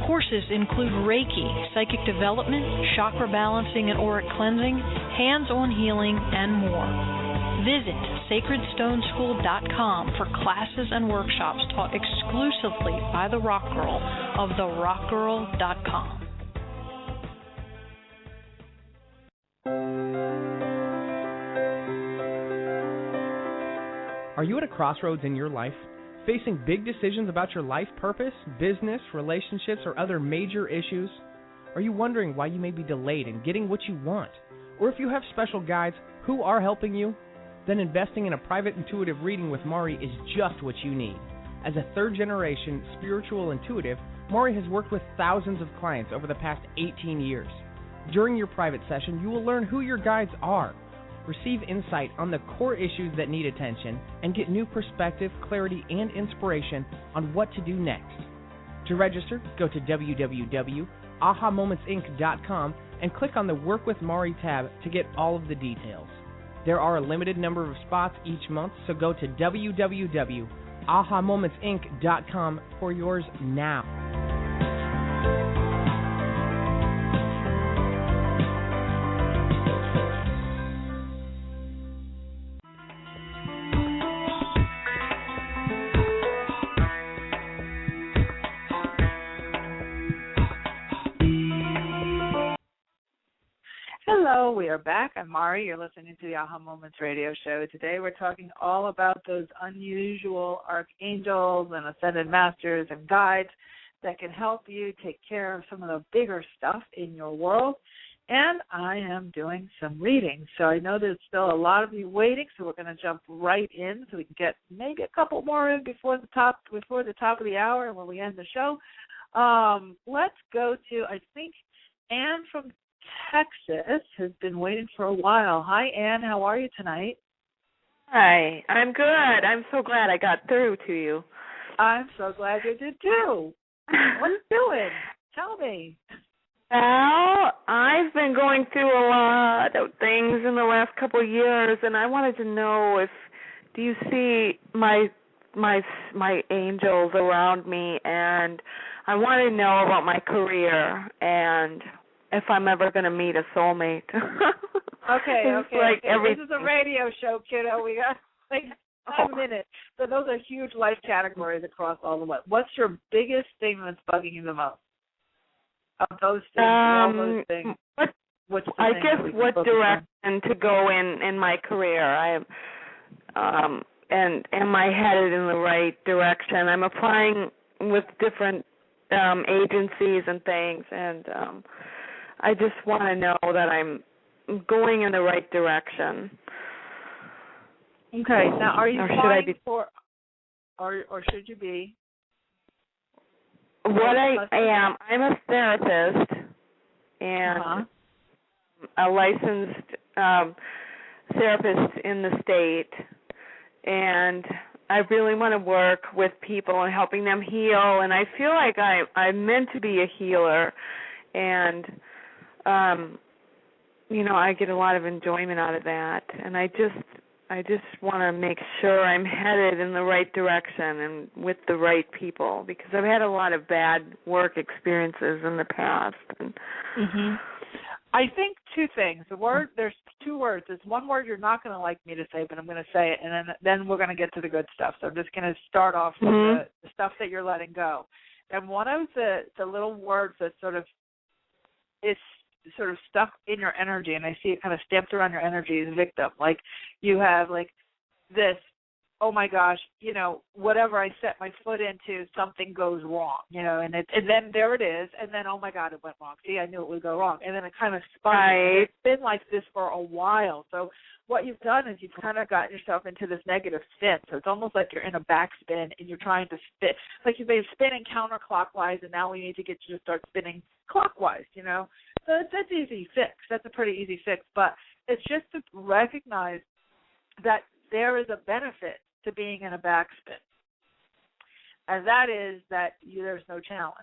Speaker 5: Courses include Reiki, psychic development, chakra balancing and auric cleansing, hands-on healing, and more. Visit sacredstoneschool.com for classes and workshops taught exclusively by the Rock Girl of therockgirl.com.
Speaker 3: Are you at a crossroads in your life? Facing big decisions about your life purpose, business, relationships, or other major issues? Are you wondering why you may be delayed in getting what you want? Or if you have special guides who are helping you? Then investing in a private intuitive reading with Mari is just what you need. As a third-generation spiritual intuitive, Mari has worked with thousands of clients over the past 18 years. During your private session, you will learn who your guides are, receive insight on the core issues that need attention, and get new perspective, clarity, and inspiration on what to do next. To register, go to www.ahamomentsinc.com and click on the Work with Mari tab to get all of the details. There are a limited number of spots each month, so go to www.ahamomentsinc.com for yours now.
Speaker 2: Hello, we are back. I'm Mari. You're listening to the Aha Moments radio show. Today we're talking all about those unusual archangels and ascended masters and guides that can help you take care of some of the bigger stuff in your world. And I am doing some readings. So I know there's still a lot of you waiting, so we're going to jump right in so we can get maybe a couple more in before the top of the hour when we end the show. Let's go to, I think, Anne from Texas has been waiting for a while. Hi, Anne. How are you tonight?
Speaker 9: Hi. I'm good. I'm so glad I got through to you.
Speaker 2: I'm so glad you did, too. What are you doing? Tell me.
Speaker 9: Well, I've been going through a lot of things in the last couple of years, and I wanted to know do you see my angels around me, and I want to know about my career and if I'm ever going to meet a soulmate.
Speaker 2: Okay. This is a radio show, kiddo. We got like 5 minutes. So those are huge life categories across all the way. What's your biggest thing that's bugging you the most? Of those things, all those things. What direction to go in my career? Am I headed in the right direction? I'm applying with different agencies and things, and I just want to know that I'm going in the right direction. Okay. Now, are you applying for, or should you be?
Speaker 9: What I am, I'm a therapist and a licensed therapist in the state, and I really want to work with people and helping them heal, and I feel like I'm meant to be a healer, and I get a lot of enjoyment out of that, and I just want to make sure I'm headed in the right direction and with the right people, because I've had a lot of bad work experiences in the past.
Speaker 2: I think two things. There's two words. There's one word you're not going to like me to say, but I'm going to say it, and then we're going to get to the good stuff. So I'm just going to start off with the stuff that you're letting go. And one of the little words that sort of stuck in your energy, and I see it kind of stamped around your energy, is victim. Like you have like this, oh my gosh, whatever I set my foot into, something goes wrong, and then there it is, and then oh my God, it went wrong. See, I knew it would go wrong, and then it kind of spun. Right. It's been like this for a while. So what you've done is you've kind of gotten yourself into this negative spin. So it's almost like you're in a backspin and you're trying to spin, like you've been spinning counterclockwise, and now we need to get you to start spinning clockwise, that's easy fix. That's a pretty easy fix. But it's just to recognize that there is a benefit to being in a backspin, and that is that there's no challenge.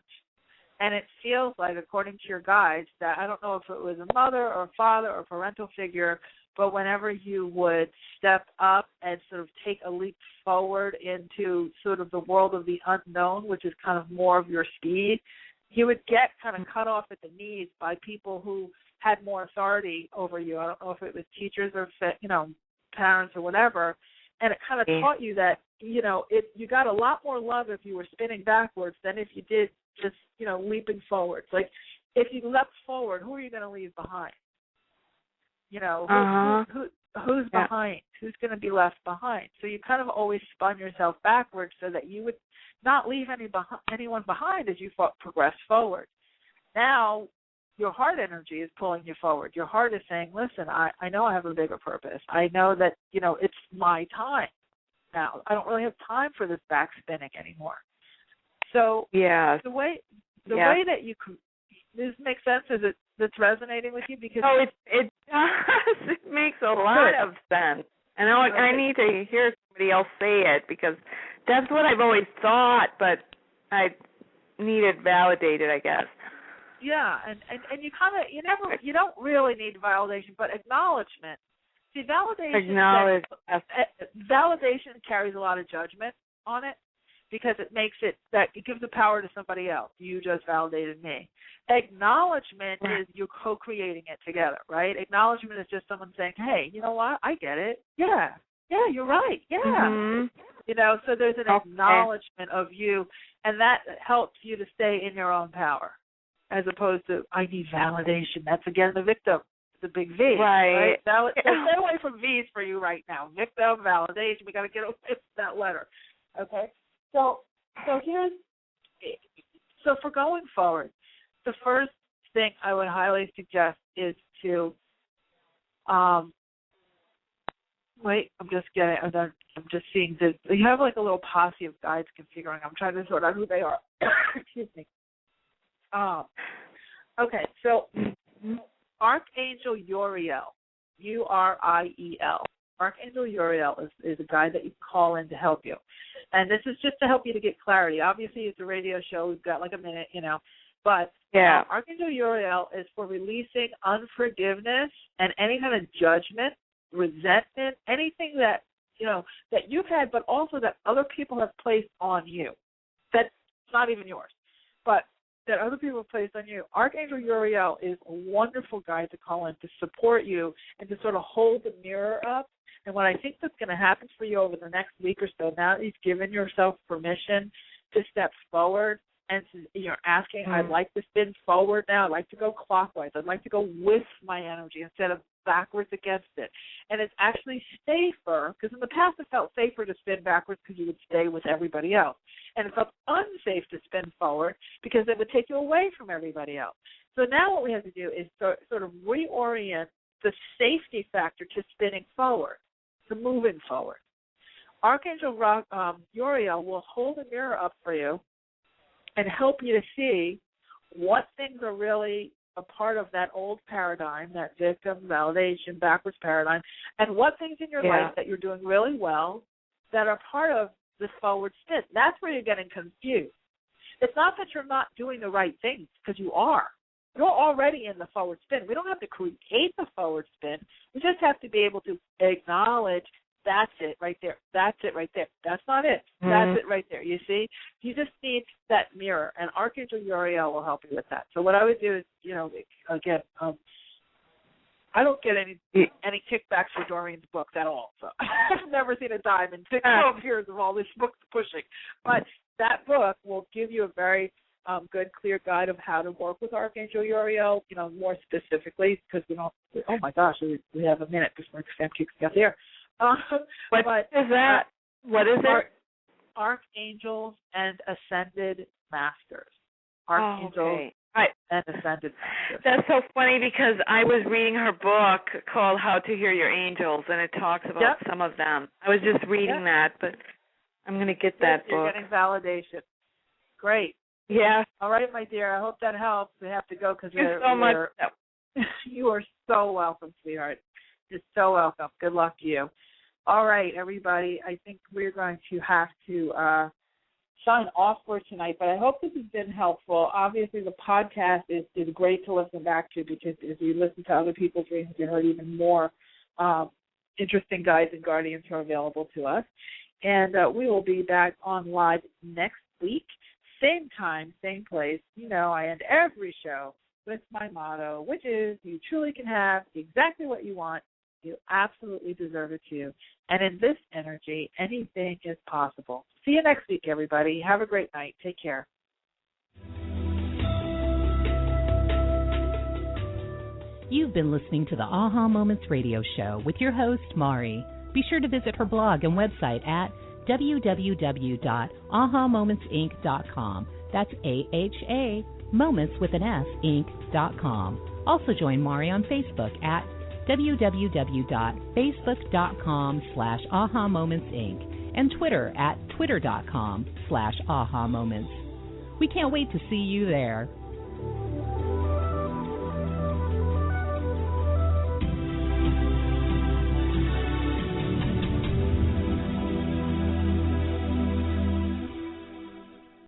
Speaker 2: And it feels like, according to your guides, that I don't know if it was a mother or a father or parental figure, but whenever you would step up and sort of take a leap forward into sort of the world of the unknown, which is kind of more of your speed, you would get kind of cut off at the knees by people who had more authority over you. I don't know if it was teachers or, parents or whatever. And it kind of taught you that, you got a lot more love if you were spinning backwards than if you did just, leaping forwards. Like, if you leapt forward, who are you going to leave behind? Who's behind? Who's going to be left behind? So you kind of always spun yourself backwards so that you would not leave anyone behind as you progress forward. Now, your heart energy is pulling you forward. Your heart is saying, listen, I know I have a bigger purpose. I know that, it's my time now. I don't really have time for this back spinning anymore. So the way that you can, does this make sense? Is it that's resonating with you? Because
Speaker 9: it does. It makes a lot of sense. And I need to hear somebody else say it, because that's what I've always thought, but I need it validated, I guess.
Speaker 2: Yeah, and you kind of you don't really need validation, but acknowledgement. See, validation carries a lot of judgment on it, because it gives the power to somebody else. You just validated me. Acknowledgement is you're co-creating it together, right? Acknowledgement is just someone saying, hey, you know what? I get it. Yeah, you're right. Yeah. Mm-hmm. So there's an acknowledgement of you, and that helps you to stay in your own power, as opposed to, I need validation. That's, again, the victim. It's a big V. Right? So stay away from V's for you right now. Victim, validation. We got to get away from that letter. Okay? So for going forward, the first thing I would highly suggest is to wait. I'm just seeing this. You have like a little posse of guides configuring. I'm trying to sort out who they are. Excuse me. Okay. So Archangel Uriel, Uriel. Archangel Uriel is a guide that you call in to help you. And this is just to help you to get clarity. Obviously, it's a radio show. We've got like a minute, But Archangel Uriel is for releasing unforgiveness and any kind of judgment, resentment, anything that, that you've had, but also that other people have placed on you. That's not even yours, but that other people have placed on you. Archangel Uriel is a wonderful guide to call in to support you and to sort of hold the mirror up. And what I think that's going to happen for you over the next week or so, now that you've given yourself permission to step forward and you're asking, I'd like to spin forward now. I'd like to go clockwise. I'd like to go with my energy instead of backwards against it. And it's actually safer, because in the past it felt safer to spin backwards because you would stay with everybody else. And it felt unsafe to spin forward because it would take you away from everybody else. So now what we have to do is sort of reorient the safety factor to spinning forward, to moving forward. Archangel Uriel will hold a mirror up for you and help you to see what things are really a part of that old paradigm, that victim, validation, backwards paradigm, and what things in your life that you're doing really well that are part of this forward spin. That's where you're getting confused. It's not that you're not doing the right things, because you are. You're already in the forward spin. We don't have to create the forward spin. We just have to be able to acknowledge, that's it right there. That's it right there. That's not it. That's it right there. You see? You just need that mirror, and Archangel Uriel will help you with that. So what I would do is, again, I don't get any kickbacks for Doreen's books at all. So I've never seen a dime in 12 years of all these books pushing. But that book will give you a very good, clear guide of how to work with Archangel Uriel, more specifically, because we don't, oh my gosh, we have a minute before Sam kicks me out there. What is that? What is it? Archangels and Ascended Masters. Archangels and Ascended Masters.
Speaker 9: That's so funny, because I was reading her book called How to Hear Your Angels, and it talks about some of them. I was just reading that, but I'm going to get that book.
Speaker 2: You're getting validation. Great.
Speaker 9: Yeah.
Speaker 2: All right, my dear. I hope that helps. We have to go because
Speaker 9: Thanks so much.
Speaker 2: You are so welcome, sweetheart. You're so welcome. Good luck to you. All right, everybody. I think we're going to have to sign off for tonight, but I hope this has been helpful. Obviously, the podcast is great to listen back to because as you listen to other people's readings, you heard even more interesting guides and guardians who are available to us. And we will be back on live next week, same time, same place. You know, I end every show with my motto, which is you truly can have exactly what you want. You absolutely deserve it too. And in this energy, anything is possible. See you next week, everybody. Have a great night. Take care.
Speaker 1: You've been listening to the Aha Moments radio show with your host, Mari. Be sure to visit her blog and website at www.ahamomentsinc.com. That's AHA, moments with an S, inc.com. Also join Mari on Facebook at www.facebook.com/ahamomentsinc and Twitter at twitter.com/ahamoments. We can't wait to see you there.